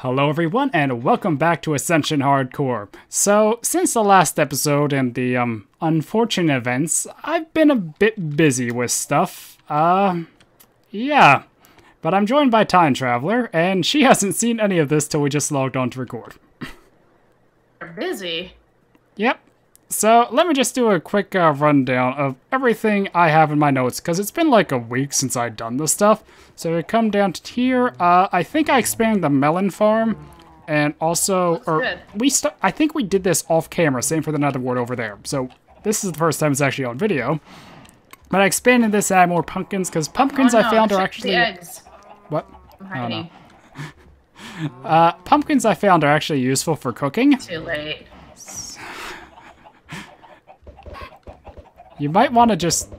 Hello everyone, and welcome back to Ascension Hardcore. So, since the last episode and the, unfortunate events, I've been a bit busy with stuff. Yeah. But I'm joined by Time Traveler, and she hasn't seen any of this till we just logged on to record. You're busy? Yep. So, let me just do a quick rundown of everything I have in my notes, because it's been like a week since I've done this stuff. So, we come down to here. I think I expanded the melon farm, and also, I think we did this off camera, same for the nether wart over there. So, this is the first time it's actually on video. But I expanded this and added more pumpkins, because pumpkins I found are actually... the eggs. What? I'm hiding. Pumpkins I found are actually useful for cooking. Too late. You might want to just...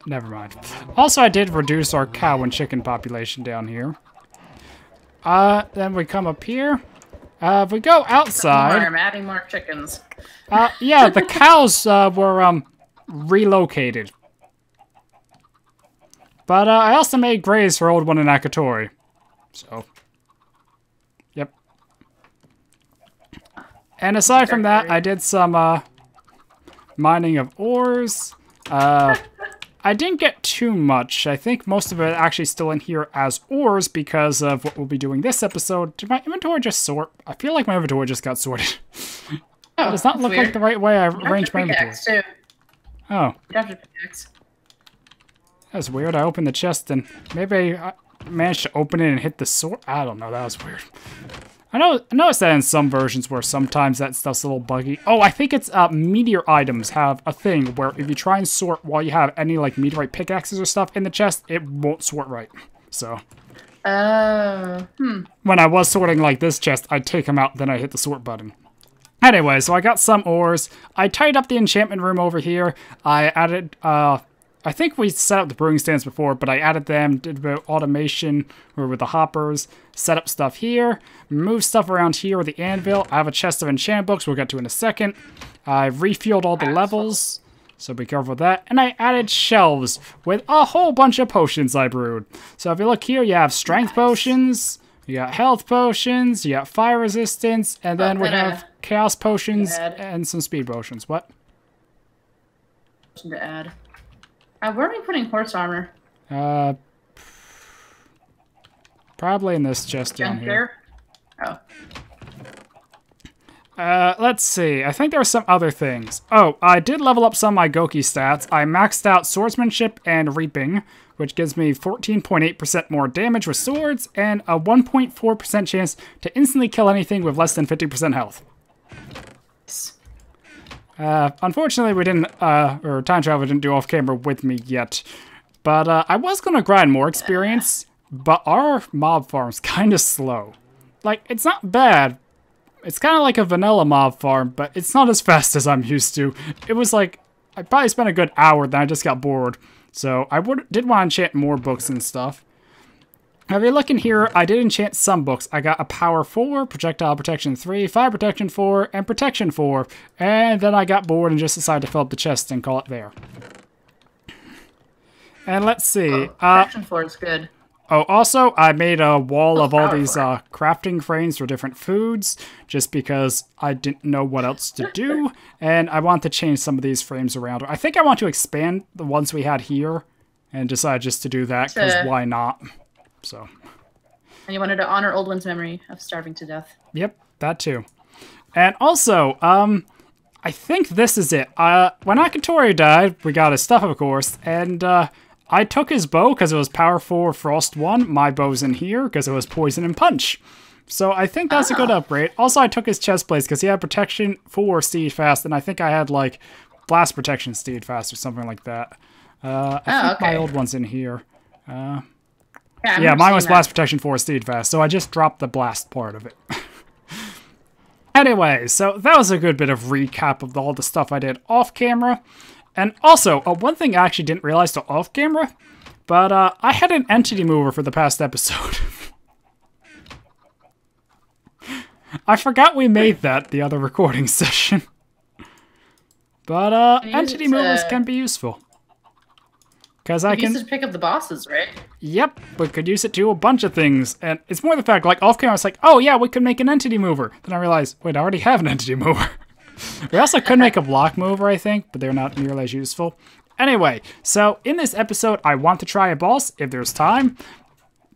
Never mind. Also, I did reduce our cow and chicken population down here. Then we come up here. If we go outside... I'm adding more chickens. Yeah, the cows were relocated. But I also made graves for Old One and Akatori. So... Yep. And aside from that, I did some... mining of ores. I didn't get too much. I think most of it actually still in here as ores because of what we'll be doing this episode. Did my inventory just sort? I feel like my inventory just got sorted. It does not look like the right way I arranged my inventory. Too. Oh. Pickaxe. That's weird. I opened the chest and maybe I managed to open it and hit the sword. I don't know. That was weird. I noticed that in some versions where sometimes that stuff's a little buggy. Oh, I think it's meteor items have a thing where if you try and sort while you have any like meteorite pickaxes or stuff in the chest, it won't sort right. So. When I was sorting like this chest, I'd take them out, then I hit the sort button. Anyway, so I got some ores. I tidied up the enchantment room over here. I added, I think we set up the brewing stands before, but I added them, did a bit of automation with the hoppers, set up stuff here, moved stuff around here with the anvil. I have a chest of enchant books we'll get to in a second. I refueled all the levels, so be careful with that. And I added shelves with a whole bunch of potions I brewed. So if you look here, you have strength potions, you got health potions, you got fire resistance, and then we have chaos potions and some speed potions. What? To add. Where are we putting horse armor? Probably in this chest down here. Oh. Let's see. I think there are some other things. Oh, I did level up some of my Goki stats. I maxed out swordsmanship and reaping, which gives me 14.8% more damage with swords and a 1.4% chance to instantly kill anything with less than 50% health. Unfortunately, we didn't, or Time Traveler didn't do off-camera with me yet. But, I was gonna grind more experience, but our mob farm's kinda slow. Like, it's not bad. It's kinda like a vanilla mob farm, but it's not as fast as I'm used to. It was like, I probably spent a good hour, then I just got bored. So, I did want to enchant more books and stuff. Now, if you look in here, I did enchant some books. I got a Power 4, Projectile Protection 3, Fire Protection 4, and Protection 4. And then I got bored and just decided to fill up the chest and call it there. And let's see. Protection 4 is good. Oh, also, I made a wall of all these crafting frames for different foods, just because I didn't know what else to do. And I want to change some of these frames around. I think I want to expand the ones we had here, and decided just to do that, because why not? So. And you wanted to honor Old One's memory of starving to death. Yep, that too. And also, I think this is it. When Akatori died, we got his stuff, of course, and I took his bow because it was Power 4 Frost 1. My bow's in here because it was Poison and Punch. So I think that's a good upgrade. Also, I took his chest plates because he had Protection 4 Steadfast, and I think I had, like, Blast Protection Steadfast or something like that. I think my old one's in here. Yeah, mine was Blast Protection 4 Steadfast, so I just dropped the Blast part of it. Anyway, so that was a good bit of recap of all the stuff I did off-camera. And also, one thing I actually didn't realize till off-camera, but I had an entity mover for the past episode. I forgot we made that the other recording session. But entity movers can be useful. Because I You can... used it to pick up the bosses, right? Yep, we could use it to do a bunch of things. And it's more the fact, like, off camera, it's like, oh yeah, we could make an entity mover. Then I realized, wait, I already have an entity mover. We also could make a block mover, I think, but they're not nearly as useful. Anyway, so in this episode, I want to try a boss if there's time.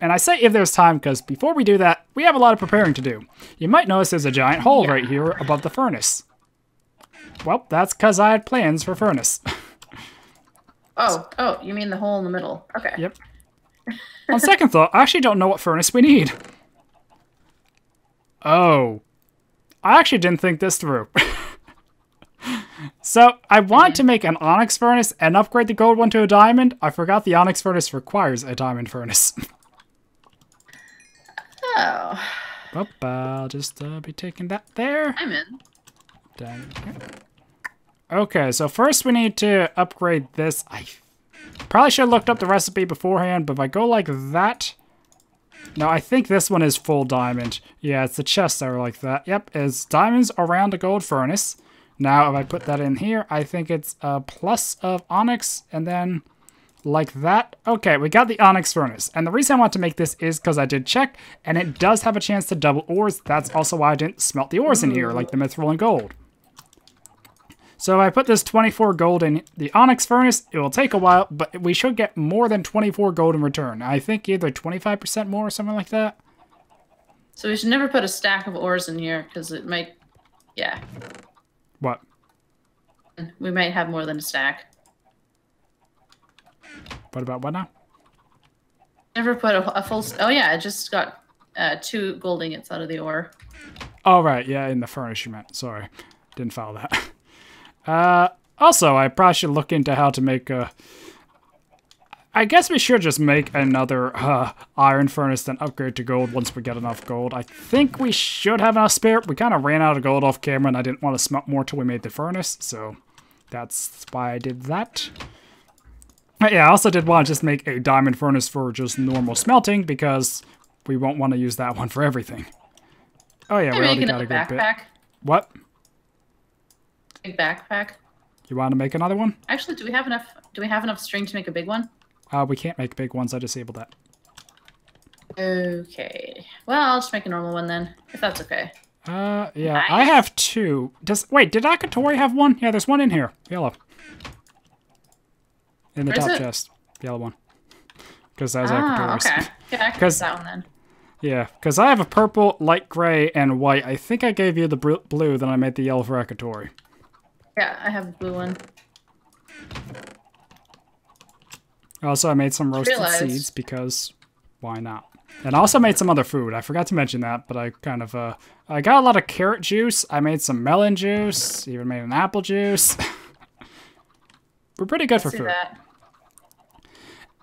And I say if there's time because before we do that, we have a lot of preparing to do. You might notice there's a giant hole right here above the furnace. Well, that's because I had plans for furnace. Oh, you mean the hole in the middle. Okay. Yep. On second thought, I actually don't know what furnace we need. Oh. I actually didn't think this through. So, I want to make an onyx furnace and upgrade the gold one to a diamond. I forgot the onyx furnace requires a diamond furnace. Oh. Well, I'll just be taking that there. I'm in. Down here. Okay, so first we need to upgrade this. I probably should have looked up the recipe beforehand, but if I go like that... No, I think this one is full diamond. Yeah, it's the chests that are like that. Yep, it's diamonds around a gold furnace. Now, if I put that in here, I think it's a plus of onyx, and then like that. Okay, we got the onyx furnace. And the reason I want to make this is because I did check, and it does have a chance to double ores. That's also why I didn't smelt the ores in here, like the mithril and gold. So if I put this 24 gold in the onyx furnace, it will take a while, but we should get more than 24 gold in return. I think either 25% more or something like that. So we should never put a stack of ores in here because it might, yeah. What? We might have more than a stack. What about what now? Never put a full, oh yeah, I just got 2 gold ingots out of the ore. Oh, right, yeah, in the furnace you meant. Sorry, didn't follow that. Also, I probably should look into how to make a... I guess we should just make another iron furnace, then upgrade to gold once we get enough gold. I think we should have enough spare. We kind of ran out of gold off camera, and I didn't want to smelt more till we made the furnace, so that's why I did that. But yeah, I also did want to just make a diamond furnace for just normal smelting, because we won't want to use that one for everything. Oh yeah, we already got a good bit. What? Big backpack. You want to make another one? Actually, do we have enough? Do we have enough string to make a big one? We can't make big ones. I disabled that. Okay. Well, I'll just make a normal one then, if that's okay. Yeah, Nice. I have 2. Wait, did Akatori have one? Yeah, there's one in here. Yellow. In the Where is top it? chest. Yellow one. Because that's Oh, Akatori's. okay. Yeah, I can use that one then. Yeah, because I have a purple, light gray, and white. I think I gave you the blue, then I made the yellow for Akatori. Yeah, I have a blue one. Also, I made some roasted seeds because why not? And I also made some other food. I forgot to mention that, but I kind of, I got a lot of carrot juice. I made some melon juice, even made an apple juice. We're pretty good for food. That.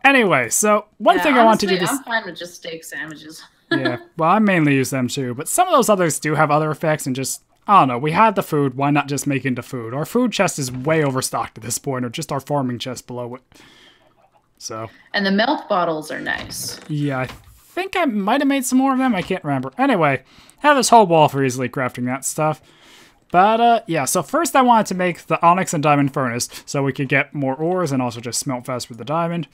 Anyway, so one thing I want to do this... I'm fine with just steak sandwiches. Yeah, well, I mainly use them too, but some of those others do have other effects and just... I don't know, we had the food, why not just make into food? Our food chest is way overstocked at this point, or just our farming chest below it. So... And the milk bottles are nice. Yeah, I think I might have made some more of them, I can't remember. Anyway, have this whole wall for easily crafting that stuff. But, yeah, so first I wanted to make the onyx and diamond furnace, so we could get more ores and also just smelt faster with the diamond.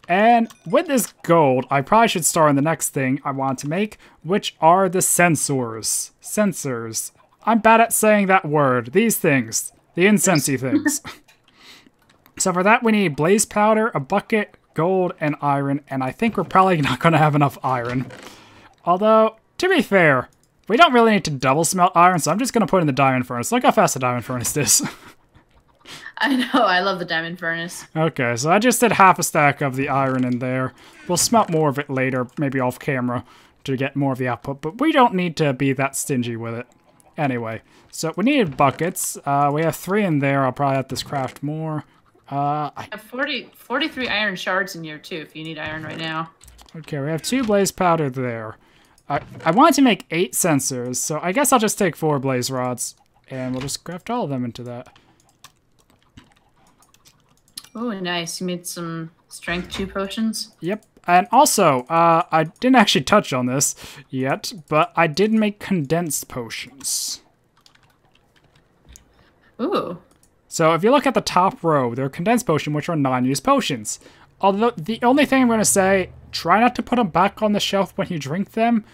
And with this gold, I probably should start on the next thing I want to make, which are the sensors. Sensors. I'm bad at saying that word. These things. The incensey things. So for that, we need blaze powder, a bucket, gold, and iron, and I think we're probably not going to have enough iron. Although, to be fair, we don't really need to double smelt iron, so I'm just going to put in the diamond furnace. Look how fast the diamond furnace is. I know, I love the diamond furnace. Okay, so I just did half a stack of the iron in there. We'll smelt more of it later, maybe off camera, to get more of the output, but we don't need to be that stingy with it. Anyway, so we needed buckets. We have 3 in there. I'll probably have to craft more. I have 43 iron shards in here, too, if you need iron right now. Okay, we have 2 blaze powder there. I wanted to make 8 sensors, so I guess I'll just take 4 blaze rods, and we'll just craft all of them into that. Oh, nice. You made some strength 2 potions? Yep. And also, I didn't actually touch on this yet, but I did make condensed potions. Ooh. So if you look at the top row, they're condensed potions, which are non-use potions. Although, the only thing I'm going to say, try not to put them back on the shelf when you drink them,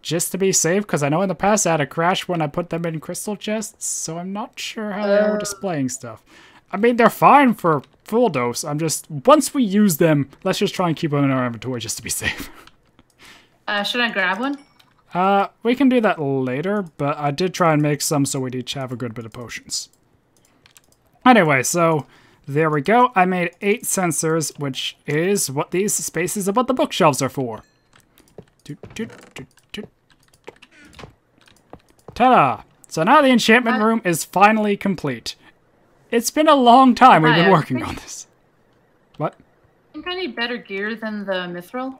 just to be safe, because I know in the past I had a crash when I put them in crystal chests, so I'm not sure how they are displaying stuff. I mean, they're fine for full dose. I'm just, once we use them, let's just try and keep them in our inventory just to be safe. Should I grab one? We can do that later, but I did try and make some so we'd each have a good bit of potions. Anyway, so there we go. I made 8 sensors, which is what these spaces above the bookshelves are for. Ta-da! So now the enchantment room is finally complete. It's been a long time we've been working on this. What? I think I need better gear than the mithril.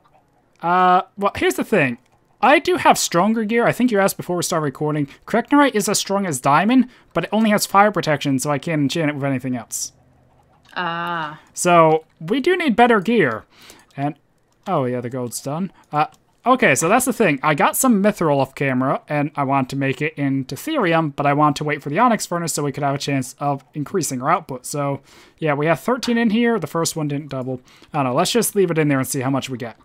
Well, here's the thing. I do have stronger gear. I think you asked before we start recording. Kryptonite is as strong as diamond, but it only has fire protection, so I can't enchant it with anything else. Ah. So, we do need better gear. And, oh yeah, the gold's done. Okay, so that's the thing. I got some mithril off camera, and I want to make it into therium, but I want to wait for the onyx furnace so we could have a chance of increasing our output. So, yeah, we have 13 in here. The first one didn't double. I don't know, let's just leave it in there and see how much we get.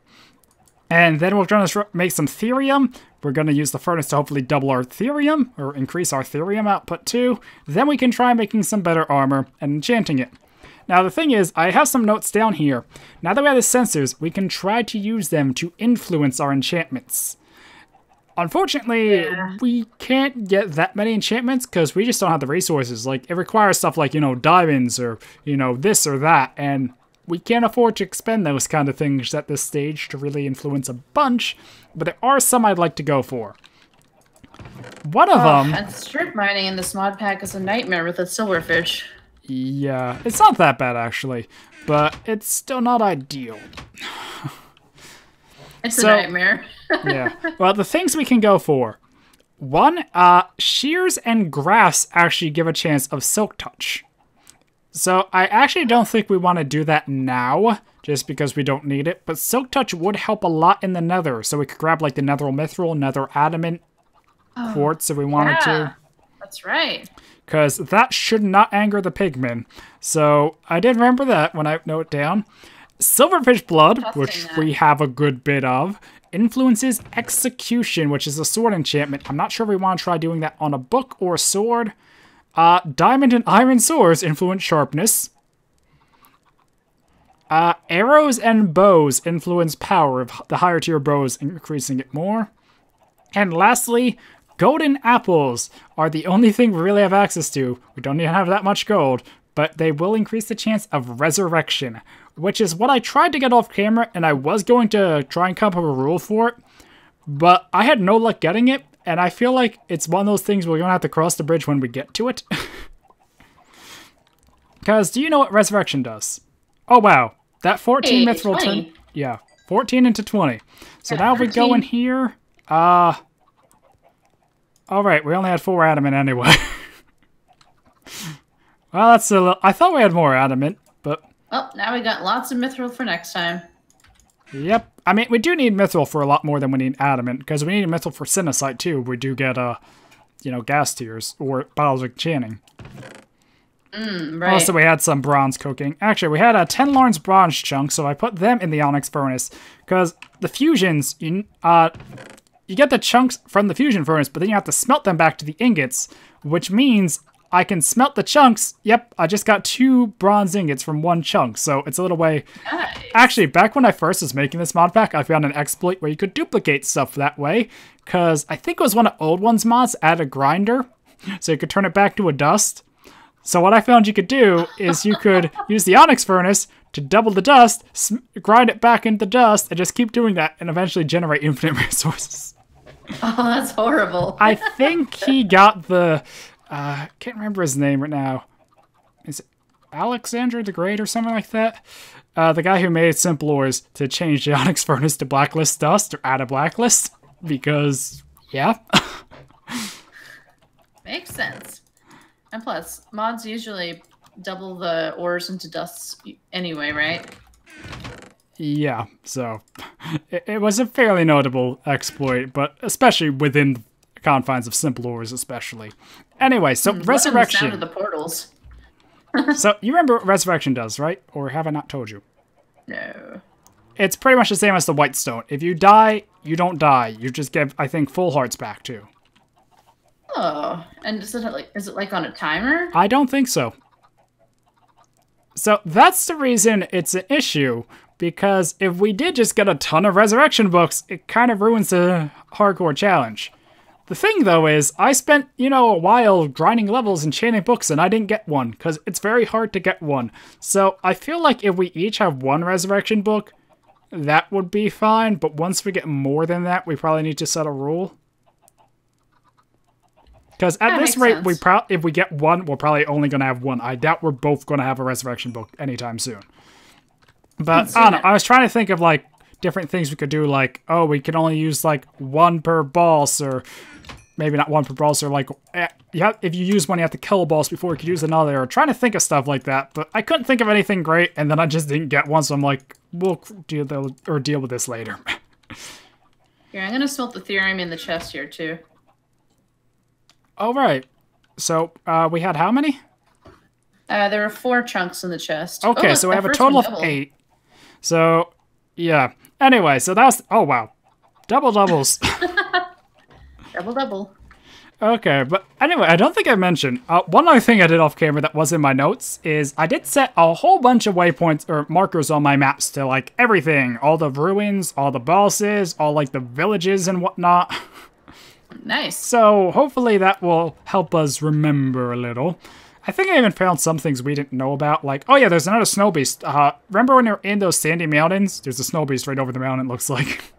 And then we're going to make some therium. We're going to use the furnace to hopefully double our therium, or increase our therium output too. Then we can try making some better armor and enchanting it. Now the thing is, I have some notes down here. Now that we have the sensors, we can try to use them to influence our enchantments. Unfortunately, we can't get that many enchantments because we just don't have the resources. Like, it requires stuff like, you know, diamonds or, you know, this or that, and we can't afford to expend those kind of things at this stage to really influence a bunch, but there are some I'd like to go for. One of them... And strip mining in this mod pack is a nightmare with the silverfish. Yeah, it's not that bad actually, but it's still not ideal. It's a nightmare. Yeah, well, the things we can go for. One, shears and grass actually give a chance of silk touch. So I actually don't think we want to do that now, just because we don't need it. But Silk Touch would help a lot in the nether, so we could grab like the nether mithril, nether adamant quartz if we wanted to. That's right. Because that should not anger the pigmen. So I did remember that when I note it down. Silverfish blood, which we have a good bit of, influences execution, which is a sword enchantment. I'm not sure if we want to try doing that on a book or a sword. Diamond and iron swords influence sharpness. Arrows and bows influence power of the higher tier bows, increasing it more. And lastly, golden apples are the only thing we really have access to. We don't even have that much gold, but they will increase the chance of resurrection, which is what I tried to get off camera, and I was going to try and come up with a rule for it, but I had no luck getting it. And I feel like it's one of those things we're going to have to cross the bridge when we get to it. Because do you know what resurrection does? Oh, wow. That 14 mithril turned... Yeah, 14 into 20. So now if we go in here... Alright, we only had 4 adamant anyway. Well, that's a little... I thought we had more adamant, but... Well, now we got lots of mithril for next time. Yep. I mean, we do need mithril for a lot more than we need adamant, because we need mithril for sinacite too. We do get, you know, gas tiers, or bottles of enchanting. Right. Also, we had some bronze cooking. Actually, we had a 10 Lawrence bronze chunk, so I put them in the onyx furnace, because the fusions, you get the chunks from the fusion furnace, but then you have to smelt them back to the ingots, which means I can smelt the chunks. Yep, I just got 2 bronze ingots from 1 chunk, so it's a little way... Nice. Actually, back when I first was making this mod pack, I found an exploit where you could duplicate stuff that way, because I think it was one of Old One's mods, add a grinder, so you could turn it back to a dust. So what I found you could do is you could use the onyx furnace to double the dust, grind it back into dust, and just keep doing that, and eventually generate infinite resources. Oh, that's horrible. I think he got the... can't remember his name right now. Is it Alexander the Great or something like that? The guy who made simple ores to change the onyx furnace to blacklist dust, or add a blacklist, because, yeah. Makes sense. And plus, mods usually double the ores into dusts anyway, right? Yeah, so it was a fairly notable exploit, but especially within the confines of simple ores especially. Anyway, so resurrection. The sound of the portals. So you remember what resurrection does, right? Or have I not told you? No. It's pretty much the same as the white stone. If you die, you don't die. You just get, I think, full hearts back too. Oh, and is it like on a timer? I don't think so. So that's the reason it's an issue, because if we did just get a ton of resurrection books, it kind of ruins the hardcore challenge. The thing, though, is I spent, a while grinding levels and enchanting books, and I didn't get one, because it's very hard to get one. So I feel like if we each have one resurrection book, that would be fine, but once we get more than that, we probably need to set a rule. Because at this rate, if we get one, we're probably only going to have one. I doubt we're both going to have a resurrection book anytime soon. But, I don't know, I was trying to think of, like, different things we could do, like, oh, we can only use, like, one per boss, or maybe not one per boss, or, like, if you use one, you have to kill a boss before you could use another, or trying to think of stuff like that. But I couldn't think of anything great, and then I just didn't get one, so I'm like, we'll deal with this later. Here, I'm going to smelt the therium in the chest here, too. All right. So, we had how many? There were 4 chunks in the chest. Okay, look, so we have a total of 8. So, yeah. Anyway, so that was... Oh, wow. Doubles. Double. Okay, but anyway, I don't think I mentioned... one other thing I did off camera that was in my notes is I did set a whole bunch of waypoints or markers on my maps to, like, everything. All the ruins, all the bosses, all, like, the villages and whatnot. Nice. So hopefully that will help us remember a little. I think I even found some things we didn't know about, like, oh yeah, there's another snow beast. Remember when you're in those sandy mountains? There's a snow beast right over the mountain, it looks like.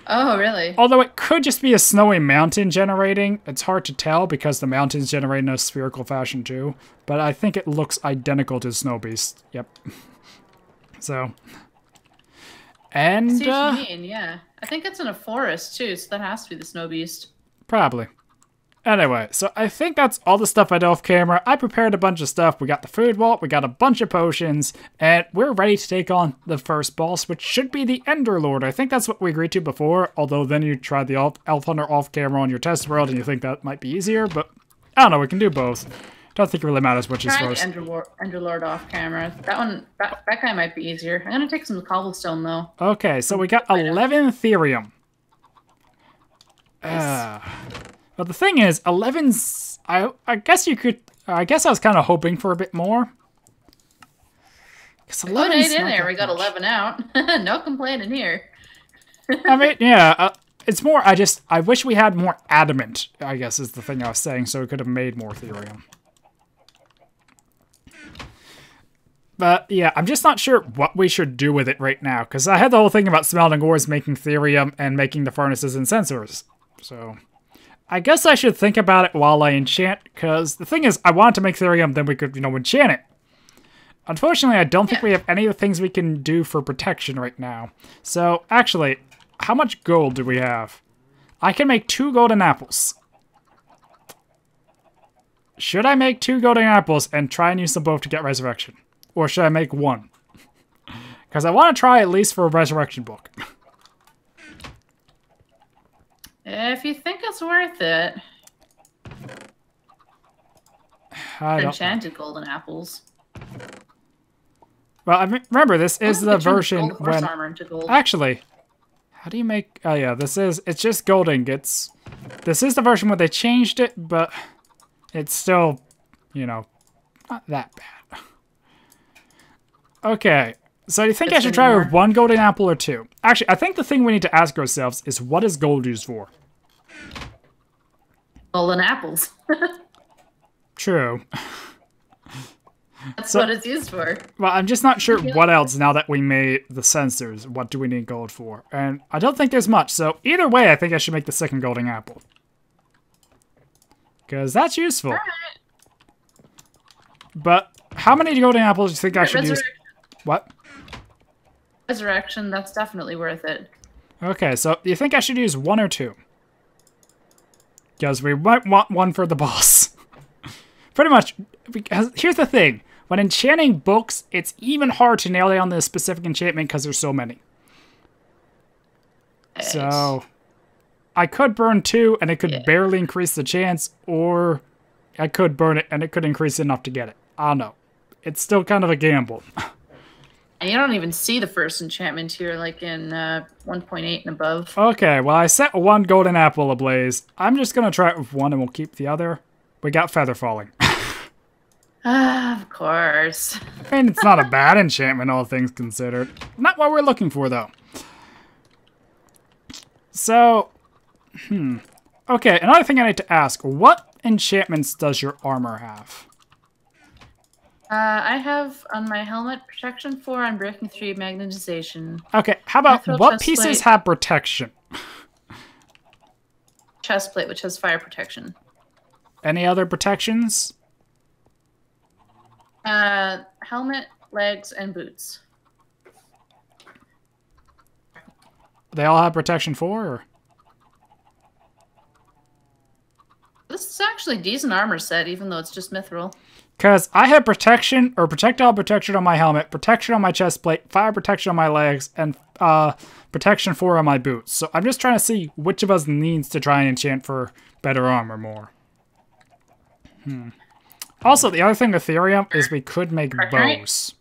Oh, really? Although it could just be a snowy mountain generating. It's hard to tell because the mountain's generating in a spherical fashion too. But I think it looks identical to the snow beast. Yep. So. And, I see what you mean, yeah. I think it's in a forest too, so that has to be the snow beast. Probably. Anyway, so I think that's all the stuff I did off camera. I prepared a bunch of stuff. We got the food vault, we got a bunch of potions, and we're ready to take on the first boss, which should be the Ender Lord. I think that's what we agreed to before, although then you tried the Elf Hunter off camera on your test world, and you think that might be easier, but I don't know, we can do both. Don't think it really matters which is first. Ender Lord off camera. That guy might be easier. I'm gonna take some cobblestone, though. Okay, so we got 11 Therium. Nice. But the thing is, 11's... I guess you could... I guess I was kind of hoping for a bit more. We got 8 in there. We got 11 out. No complaining here. I mean, yeah. It's more... I wish we had more adamant, I guess is the thing I was saying, so we could have made more Therium. But, yeah, I'm just not sure what we should do with it right now, because I had the whole thing about smelting ores, making Therium, and making the furnaces and sensors. So, I guess I should think about it while I enchant, because the thing is, I wanted to make Therium, then we could, enchant it. Unfortunately, I don't think we have any of the things we can do for protection right now. So, actually, how much gold do we have? I can make 2 golden apples. Should I make 2 golden apples and try and use them both to get resurrection? Or should I make 1? Because I want to try at least for a resurrection book. If you think it's worth it. Enchanted golden apples. Well, remember, this is the version when... armor into gold. Actually, how do you make... Oh, yeah, it's just gold ingots. This is the version where they changed it, but it's still, not that bad. Okay, so do you think I should try with 1 golden apple or 2? Actually, I think the thing we need to ask ourselves is, what is gold used for? Golden apples. True. That's what it's used for. Well, I'm just not sure what else now that we made the sensors. What do we need gold for? And I don't think there's much, so either way, I think I should make the 2nd golden apple. Because that's useful. All right. But how many golden apples do you think I should use? What? Resurrection, that's definitely worth it. Okay, so do you think I should use 1 or 2? Because we might want 1 for the boss. Pretty much, because here's the thing. When enchanting books, it's even hard to nail down the specific enchantment because there's so many. So, I could burn 2 and it could barely increase the chance, or I could burn it and it could increase enough to get it. I don't know. It's still kind of a gamble. And you don't even see the first enchantment here, like in 1.8 and above. Okay, well, I set one golden apple ablaze. I'm just going to try it with one and we'll keep the other. We got feather falling. Of course. I mean, it's not a bad enchantment, all things considered. Not what we're looking for, though. So, Okay, another thing I need to ask. What enchantments does your armor have? I have on my helmet protection 4 on breaking 3 magnetization. Okay, how about Mithril what chest pieces plate. have protection? Chest plate, which has fire protection. Any other protections? Helmet, legs, and boots. They all have protection 4? Or? This is actually a decent armor set, even though it's just mithril. Because I have protection, or projectile protection on my helmet, protection on my chest plate, fire protection on my legs, and protection 4 on my boots. So I'm just trying to see which of us needs to try and enchant for better armor more. Also, the other thing with Ethereum is we could make bows.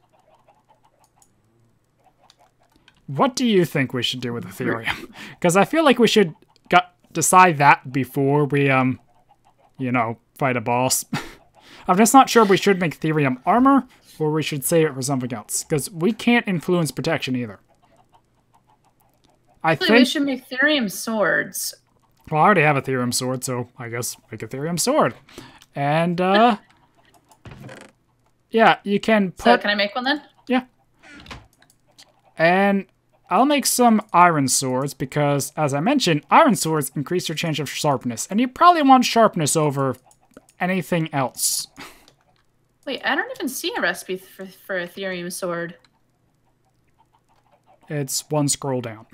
What do you think we should do with Ethereum? Because I feel like we should decide that before we, you know, fight a boss. I'm just not sure if we should make Ethereum armor, or we should save it for something else. Because we can't influence protection either. I think we should make Ethereum swords. Well, I already have a Ethereum sword, so I guess make a Ethereum sword. And, yeah, you can put... So can I make one then? Yeah. And I'll make some iron swords because, as I mentioned, iron swords increase your chance of sharpness. And you probably want sharpness over anything else. Wait, I don't even see a recipe for Ethereum sword. It's one scroll down.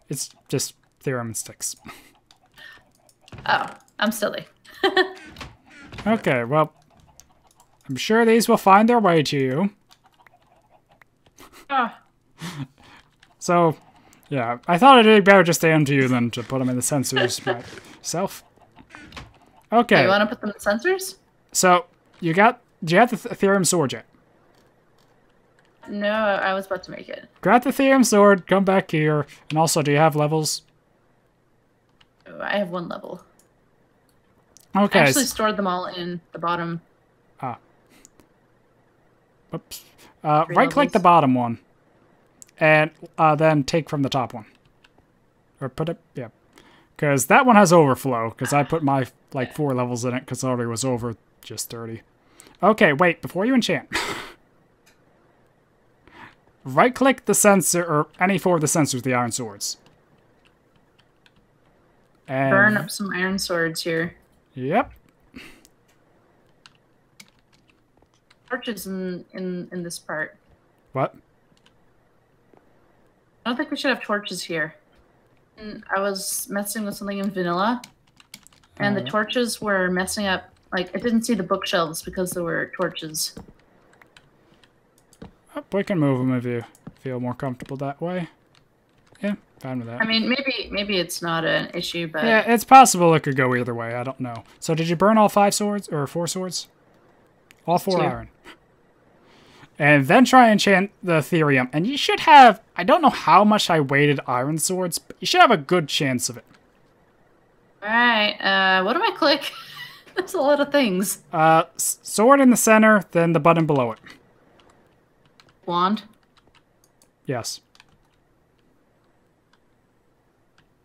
It's just Ethereum sticks. Oh, I'm silly. Okay, well, I'm sure these will find their way to you. Oh. So, yeah, I thought it'd be better to stay them to you than to put them in the sensors myself. Okay. You want to put them in sensors? So, do you have the Ethereum sword yet? No, I was about to make it. Grab the Ethereum sword, come back here, and also, do you have levels? Oh, I have 1 level. Okay. I actually stored them all in the bottom. Oops. Right-click the bottom one, and then take from the top one. Or put it, yeah. Because that one has overflow, because I put my, like, 4 levels in it, because it already was over just 30. Okay, wait, before you enchant. Right-click the sensor, or any 4 of the sensors with the iron swords. And Burn up some iron swords here. Yep. Torches in this part. What? I don't think we should have torches here. I was messing with something in vanilla, and the torches were messing up. Like, I didn't see the bookshelves because there were torches. Oh, we can move them if you feel more comfortable that way. Yeah, fine with that. I mean, maybe it's not an issue, but Yeah, it's possible it could go either way. I don't know. So did you burn all 5 swords or 4 swords? All 4 2. iron. And then try and enchant the Ethereum. And you should have, I don't know how much I weighted iron swords, but you should have a good chance of it. Alright, what do I click? There's a lot of things. Sword in the center, then the button below it. Wand. Yes.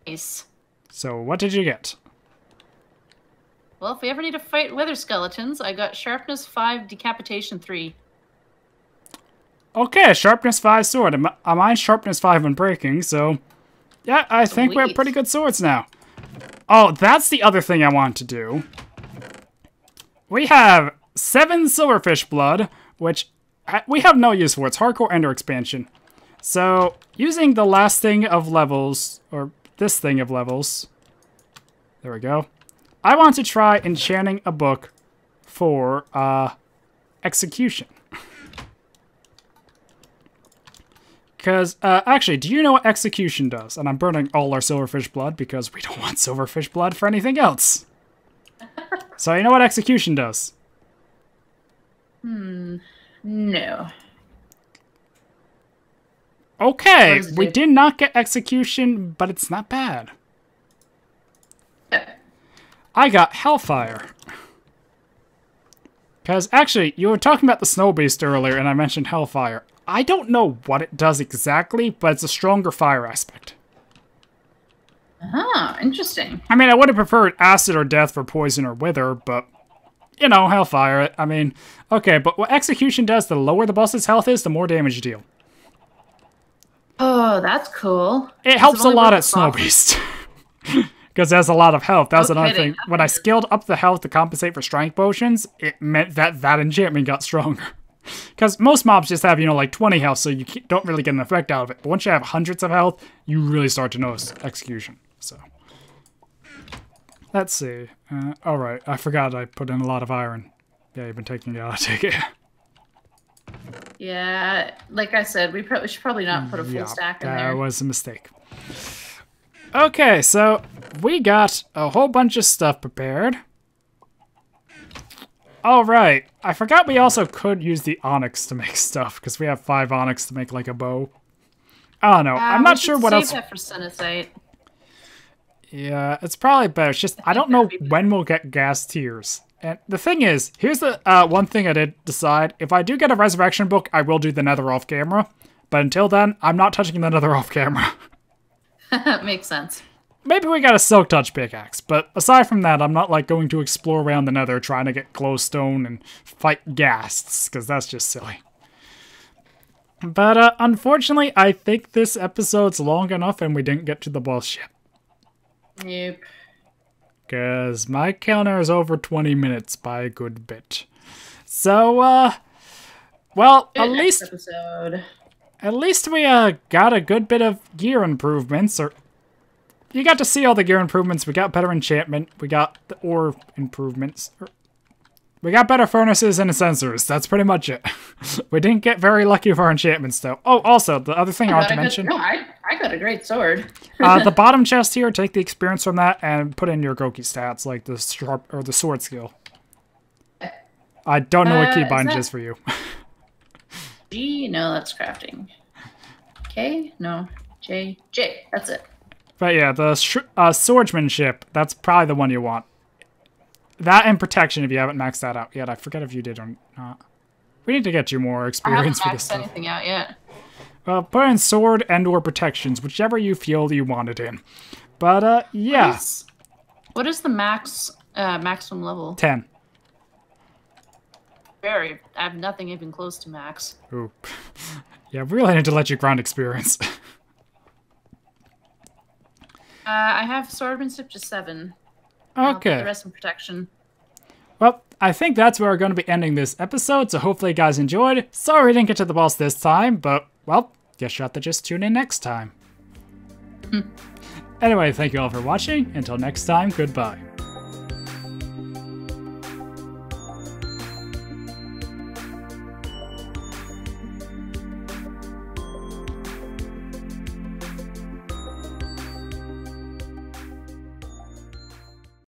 Nice. So what did you get? Well, if we ever need to fight wither skeletons, I got sharpness 5, decapitation 3. Okay, sharpness 5 sword. And mine's sharpness 5 when breaking, so... Yeah, I think we have pretty good swords now. Oh, that's the other thing I want to do. We have 7 silverfish blood, which we have no use for. It's hardcore ender expansion. So, using the last thing of levels, or this thing of levels, there we go. I want to try enchanting a book for execution. Because, actually, do you know what execution does? And I'm burning all our silverfish blood because we don't want silverfish blood for anything else. So you know what execution does? No. Okay, does it we do? did not get execution, but it's not bad. Yeah. I got Hellfire. Because, actually, you were talking about the Snow Beast earlier, and I mentioned Hellfire. I don't know what it does exactly, but it's a stronger fire aspect. Ah, interesting. I mean, I would have preferred Acid or Death for Poison or Wither, but, you know, Hellfire. I mean, okay, but what Execution does, the lower the boss's health is, the more damage you deal. Oh, that's cool. It helps a lot at Snow Beast. Because it has a lot of health. That was another thing. When I scaled up the health to compensate for strength potions, it meant that that enchantment got stronger. Because most mobs just have, you know, like 20 health, so you don't really get an effect out of it. But once you have hundreds of health, you really start to notice execution. So, let's see. Alright, I forgot I put in a lot of iron. Yeah, you've been taking it out, I take it. Yeah, like I said, we should probably not put a full stack in there. That was a mistake. Okay, so we got a whole bunch of stuff prepared. Alright, I forgot we also could use the onyx to make stuff, because we have 5 onyx to make like a bow. I don't know, I'm not sure what else. Save that for Senecite. Yeah, it's probably better. It's just, I don't know when we'll get gas tiers. And the thing is, here's the one thing I did decide. If I do get a resurrection book, I will do the nether off camera. But until then, I'm not touching the nether off camera. Makes sense. Maybe we got a silk touch pickaxe, but aside from that, I'm not like going to explore around the nether trying to get glowstone and fight ghasts, because that's just silly. But unfortunately, I think this episode's long enough and we didn't get to the boss yet. Nope. Because my counter is over 20 minutes by a good bit. So, well, at least we got a good bit of gear improvements, or you got to see all the gear improvements. We got better enchantment, we got the ore improvements, we got better furnaces and sensors. That's pretty much it. We didn't get very lucky with our enchantments, though. Oh, also, the other thing I want to mention... I got a great sword. The bottom chest here, take the experience from that and put in your Goki stats, like the sharp or the sword skill. I don't know what keybind is for you. G? No, that's crafting. K? No. J. J. That's it. But yeah, the swordsmanship, that's probably the one you want. That and protection if you haven't maxed that out yet. I forget if you did or not. We need to get you more experience for this stuff. I haven't maxed anything out yet. Well, put in sword and or protections, whichever you feel you want it in. But, yeah. What is the maximum level? 10. I have nothing even close to max. Oop. Yeah, we really need to let you grind experience. I have swordsmanship to 7. Okay. The rest in protection. Well, I think that's where we're going to be ending this episode, so hopefully you guys enjoyed. Sorry we didn't get to the boss this time, but, well, guess you'll have to just tune in next time. Anyway, thank you all for watching. Until next time, goodbye.